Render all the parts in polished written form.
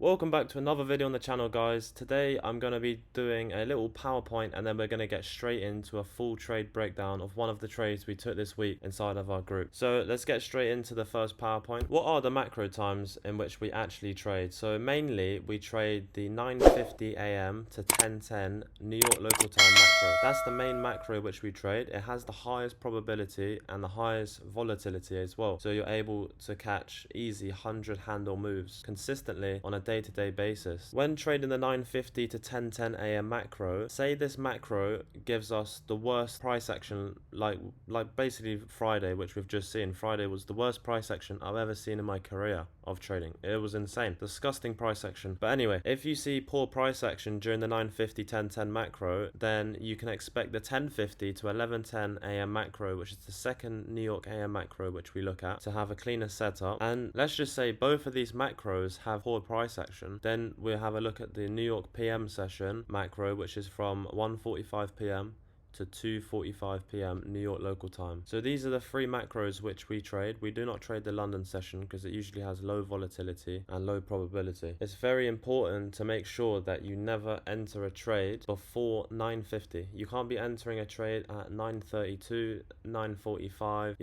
Welcome back to another video on the channel, guys. Today I'm going to be doing a little PowerPoint and then we're going to get straight into a full trade breakdown of one of the trades we took this week inside of our group. So let's get straight into the first PowerPoint. What are the macro times in which we actually trade? So mainly we trade the 9:50 a.m. to 10:10 New York local time macro. That's the main macro which we trade. It has the highest probability and the highest volatility as well. So you're able to catch easy 100 handle moves consistently on a day-to-day basis. When trading the 9:50 to 10:10 a.m. macro, say this macro gives us the worst price action, like basically Friday, which we've just seen. Friday was the worst price action I've ever seen in my career of trading. It was insane, disgusting price action. But anyway, if you see poor price action during the 9:50 10:10 macro, then you can expect the 10:50 to 11:10 a.m. macro, which is the second New York a.m. macro which we look at, to have a cleaner setup. And let's just say both of these macros have poor price action. Then we'll have a look at the New York PM session macro, which is from 1:45 p.m. to 2:45 p.m. New York local time. So these are the three macros which we trade. We do not trade the London session because it usually has low volatility and low probability. It's very important to make sure that you never enter a trade before 9:50. You can't be entering a trade at 9:32, 9:45.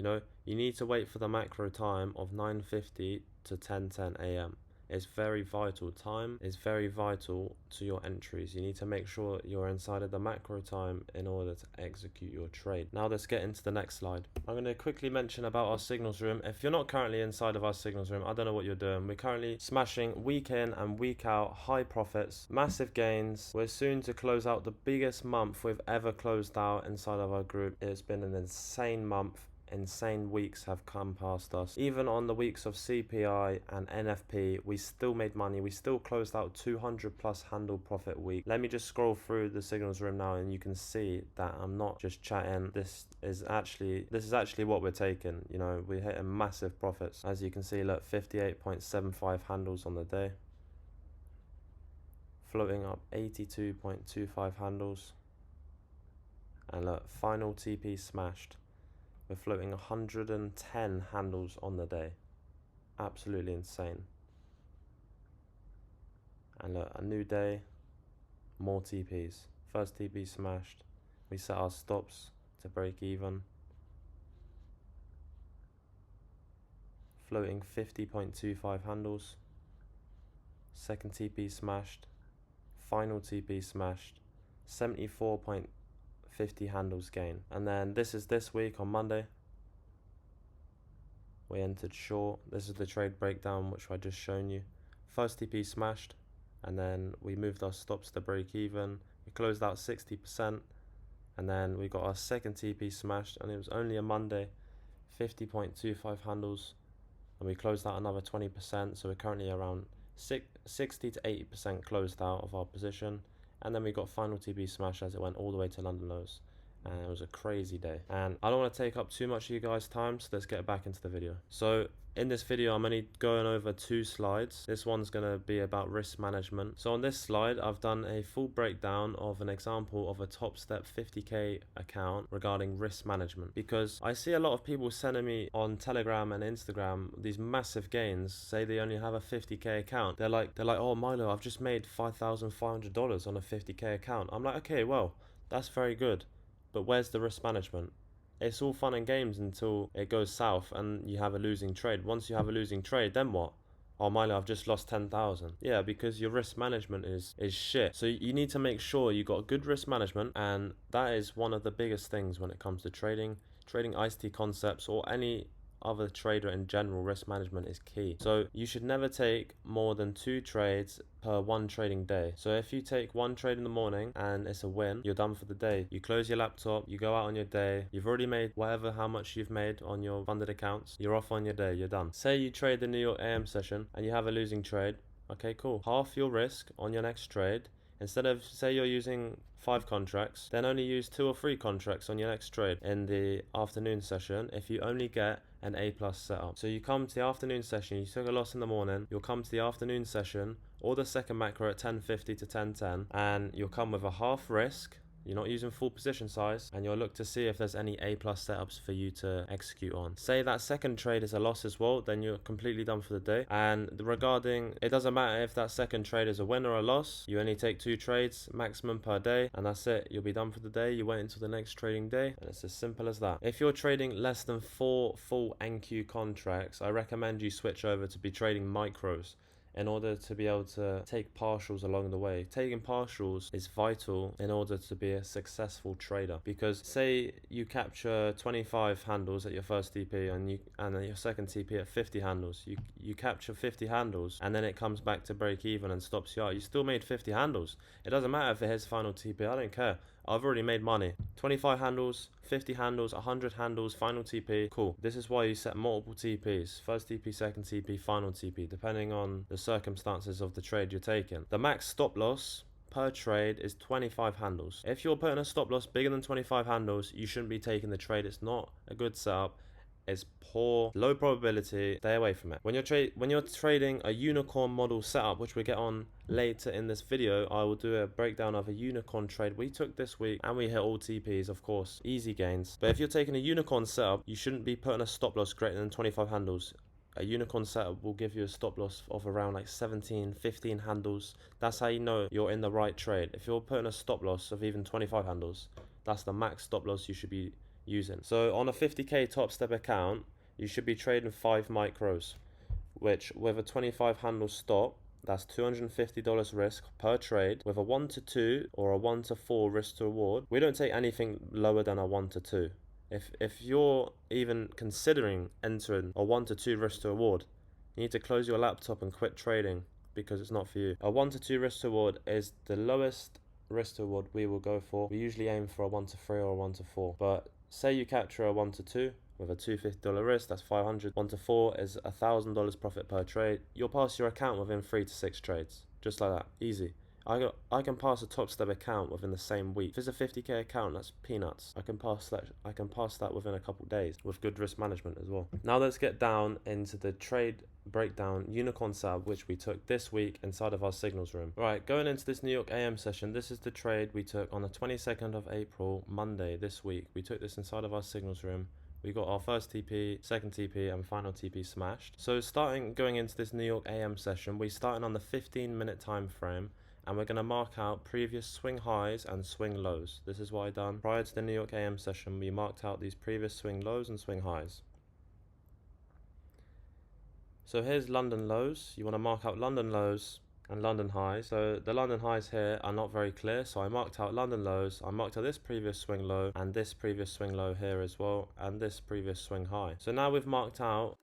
You need to wait for the macro time of 9:50 to 10:10 a.m. It's very vital. Time is very vital to your entries. You need to make sure you're inside of the macro time in order to execute your trade. Now let's get into the next slide. I'm going to quickly mention about our signals room. If you're not currently inside of our signals room, I don't know what you're doing. We're currently smashing week in and week out high profits, massive gains. We're soon to close out the biggest month we've ever closed out inside of our group. It's been an insane month. Insane weeks have come past us. Even on the weeks of CPI and NFP, we still made money. We still closed out 200 plus handle profit week. Let me just scroll through the signals room now and you can see that I'm not just chatting. This is actually what we're taking. We're hitting massive profits. As you can see, look, 58.75 handles on the day, floating up 82.25 handles, and look, final TP smashed. We're floating 110 handles on the day. Absolutely insane. And look, a new day, more TPs. First TP smashed. We set our stops to break even. Floating 50.25 handles. Second TP smashed. Final TP smashed. 74.50 handles gain. And then this is this week on Monday. We entered short. This is the trade breakdown which I just shown you. First TP smashed, and then we moved our stops to break even. We closed out 60%, and then we got our second TP smashed, and it was only a Monday, 50.25 handles, and we closed out another 20%. So we're currently around 60 to 80% closed out of our position. And then we got final TP smash as it went all the way to London lows. And it was a crazy day. And I don't want to take up too much of you guys' time, so let's get back into the video. So in this video, I'm only going over 2 slides. This one's going to be about risk management. So on this slide, I've done a full breakdown of an example of a top step 50k account regarding risk management, because I see a lot of people sending me on Telegram and Instagram these massive gains, say they only have a 50k account. They're like, oh Milo, I've just made $5,500 on a 50k account. I'm like, okay, well, that's very good. But where's the risk management? It's all fun and games until it goes south and you have a losing trade. Once you have a losing trade, then what? Oh, Milo, I've just lost 10,000. Yeah, because your risk management is shit. So you need to make sure you got good risk management, and that is one of the biggest things when it comes to trading ICT concepts or any other trader in general. Risk management is key. So you should never take more than 2 trades per 1 trading day. So if you take 1 trade in the morning and it's a win, you're done for the day. You close your laptop, you go out on your day, you've already made how much you've made on your funded accounts, you're off on your day, you're done. Say you trade the New York AM session and you have a losing trade. Okay, cool. Half your risk on your next trade. Instead of, say you're using 5 contracts, then only use 2 or 3 contracts on your next trade in the afternoon session if you only get an A+ setup. So you come to the afternoon session, you took a loss in the morning, you'll come to the afternoon session or the second macro at 10:50 to 10:10, and you'll come with a half risk. You're not using full position size, and you'll look to see if there's any A+ setups for you to execute on. Say that second trade is a loss as well, then you're completely done for the day. And regarding, it doesn't matter if that second trade is a win or a loss. You only take 2 trades maximum per day, and that's it. You'll be done for the day. You wait until the next trading day, and it's as simple as that. If you're trading less than 4 full NQ contracts, I recommend you switch over to be trading micros in order to be able to take partials along the way. Taking partials is vital in order to be a successful trader, because say you capture 25 handles at your first TP and then your second TP at 50 handles. You capture 50 handles and then it comes back to break even and stops you out. You still made 50 handles. It doesn't matter if it hits final TP. I don't care. I've already made money. 25 handles, 50 handles, 100 handles, final TP. Cool. This is why you set multiple TPs. First TP, second TP, final TP, depending on the circumstances of the trade you're taking. The max stop loss per trade is 25 handles. If you're putting a stop loss bigger than 25 handles, you shouldn't be taking the trade. It's not a good setup. It's poor, low probability. Stay away from it. When you're trading a unicorn model setup, which we get on later in this video, I will do a breakdown of a unicorn trade we took this week, and we hit all TPs, of course, easy gains. But if you're taking a unicorn setup, you shouldn't be putting a stop loss greater than 25 handles. A unicorn setup will give you a stop loss of around like 17, 15 handles. That's how you know you're in the right trade. If you're putting a stop loss of even 25 handles, that's the max stop loss you should be using. So on a 50k top step account, you should be trading 5 micros, which with a 25 handle stop, that's $250 risk per trade. With a 1 to 2 or a 1 to 4 risk to reward, we don't take anything lower than a 1 to 2. If you're even considering entering a 1 to 2 risk to reward, you need to close your laptop and quit trading, because it's not for you. A 1 to 2 risk to reward is the lowest risk to reward we will go for. We usually aim for a 1 to 3 or a 1 to 4, but say you capture a 1 to 2 with a $250 risk, that's 500. 1 to 4 is $1,000 profit per trade. You'll pass your account within 3 to 6 trades, just like that, easy. I can pass a top step account within the same week. If it's a 50k account, that's peanuts. I can pass that within a couple days with good risk management as well. Now let's get down into the trade breakdown unicorn setup, which we took this week inside of our signals room. Right, going into this New York AM session, this is the trade we took on the 22nd of April, Monday this week. We took this inside of our signals room. We got our first TP, second TP, and final TP smashed. So going into this New York AM session, we started on the 15-minute time frame, and we're going to mark out previous swing highs and swing lows. This is what I done prior to the New York AM session. We marked out these previous swing lows and swing highs. So here's London lows. You want to mark out London lows and London highs. So the London highs here are not very clear, so I marked out London lows. I marked out this previous swing low and this previous swing low here as well, and this previous swing high. So now we've marked out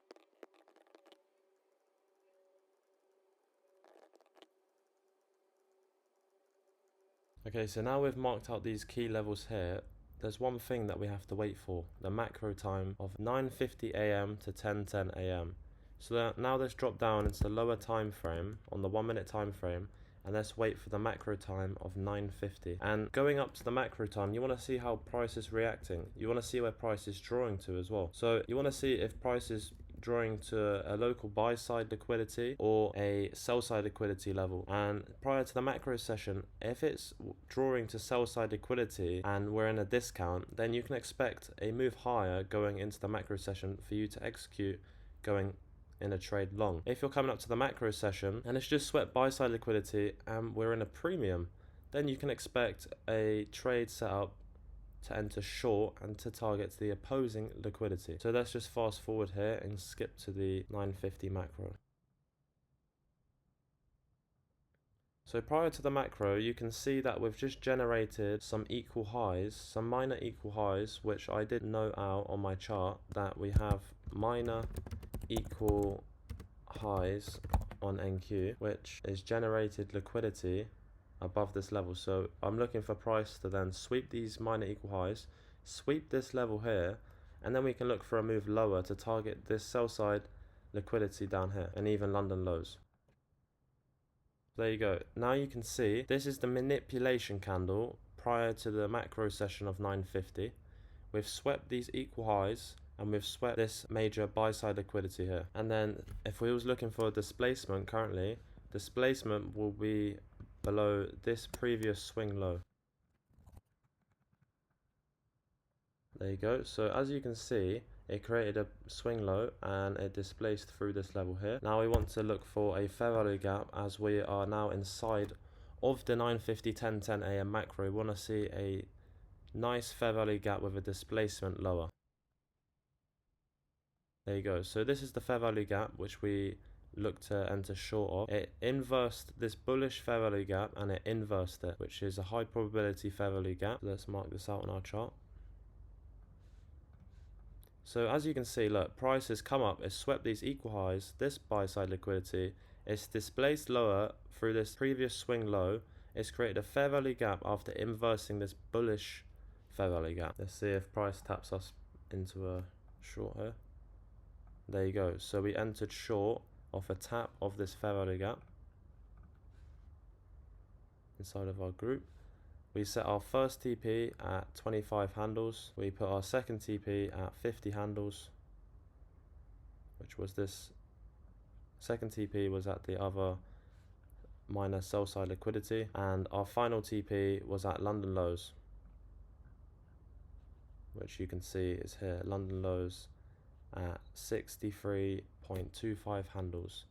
so now we've marked out these key levels here. There's one thing that we have to wait for, the macro time of 9:50 AM to 10:10 AM. So now let's drop down into the lower time frame on the 1 minute time frame, and let's wait for the macro time of 9:50. And going up to the macro time, you want to see how price is reacting. You want to see where price is drawing to as well. So you want to see if price is drawing to a local buy side liquidity or a sell side liquidity level. And prior to the macro session, if it's drawing to sell side liquidity and we're in a discount, then you can expect a move higher going into the macro session for you to execute going in a trade long. If you're coming up to the macro session and it's just swept buy side liquidity and we're in a premium, then you can expect a trade setup to enter short and to target the opposing liquidity. So let's just fast forward here and skip to the 9:50 macro. So prior to the macro, you can see that we've just generated some equal highs, some minor equal highs, which I did note out on my chart that we have minor equal highs on NQ, which is generated liquidity above this level. So I'm looking for price to then sweep these minor equal highs, sweep this level here, and then we can look for a move lower to target this sell side liquidity down here and even London lows. There you go. Now you can see this is the manipulation candle prior to the macro session of 9:50. We've swept these equal highs and we've swept this major buy side liquidity here. And then if we was looking for a displacement currently, displacement will be below this previous swing low. There you go. So as you can see, it created a swing low and it displaced through this level here. Now we want to look for a fair value gap as we are now inside of the 9:50-10:10 AM macro. We want to see a nice fair value gap with a displacement lower. There you go. So this is the fair value gap which we look to enter short of. It inversed this bullish fair value gap and it inversed it, which is a high probability fair value gap. Let's mark this out on our chart. So as you can see, look, price has come up, it's swept these equal highs, this buy side liquidity, it's displaced lower through this previous swing low, it's created a fair value gap after inversing this bullish fair value gap. Let's see if price taps us into a short here. There you go, so we entered short off a tap of this fair value gap inside of our group. We set our first TP at 25 handles. We put our second TP at 50 handles, which was this second TP was at the other minor sell side liquidity, and our final TP was at London lows, which you can see is here, London lows at 63.25 handles.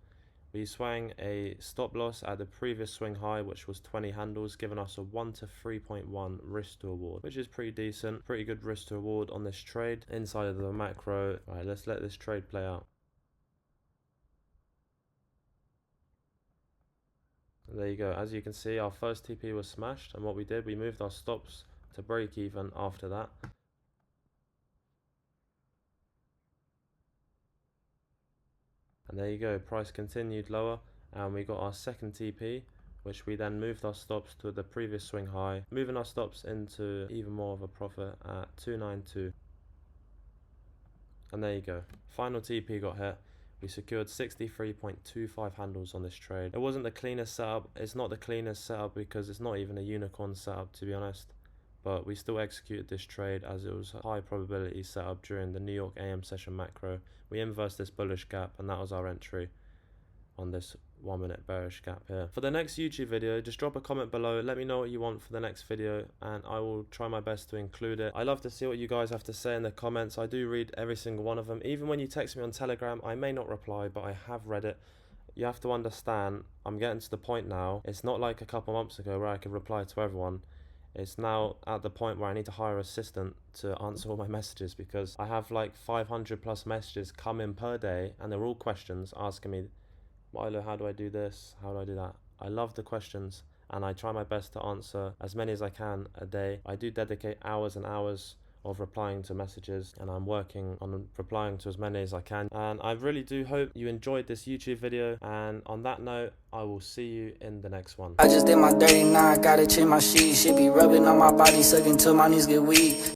We swung a stop loss at the previous swing high, which was 20 handles, giving us a 1 to 3.1 risk to reward, which is pretty decent. Pretty good risk to reward on this trade inside of the macro. All right, let's let this trade play out. And there you go. As you can see, our first TP was smashed, and what we did, we moved our stops to break even after that. And there you go, price continued lower and we got our second TP, which we then moved our stops to the previous swing high, moving our stops into even more of a profit at 292. And there you go, final TP got hit. We secured 63.25 handles on this trade. It wasn't the cleanest setup, it's not the cleanest setup because it's not even a unicorn setup, to be honest. But we still executed this trade as it was a high probability setup during the New York AM session macro. We inversed this bullish gap and that was our entry on this 1 minute bearish gap here. For the next YouTube video, just drop a comment below, let me know what you want for the next video and I will try my best to include it. I love to see what you guys have to say in the comments. I do read every single one of them. Even when you text me on Telegram, I may not reply, but I have read it. You have to understand, I'm getting to the point now, it's not like a couple months ago where I could reply to everyone. It's now at the point where I need to hire an assistant to answer all my messages because I have like 500 plus messages come in per day and they're all questions asking me, Milo, how do I do this? How do I do that? I love the questions and I try my best to answer as many as I can a day. I do dedicate hours and hours of replying to messages and I'm working on replying to as many as I can, and I really do hope you enjoyed this YouTube video, and on that note I will see you in the next one. I just did my dirty, now I gotta change my sheets. Shit be rubbing on my body, sucking till my knees get weak.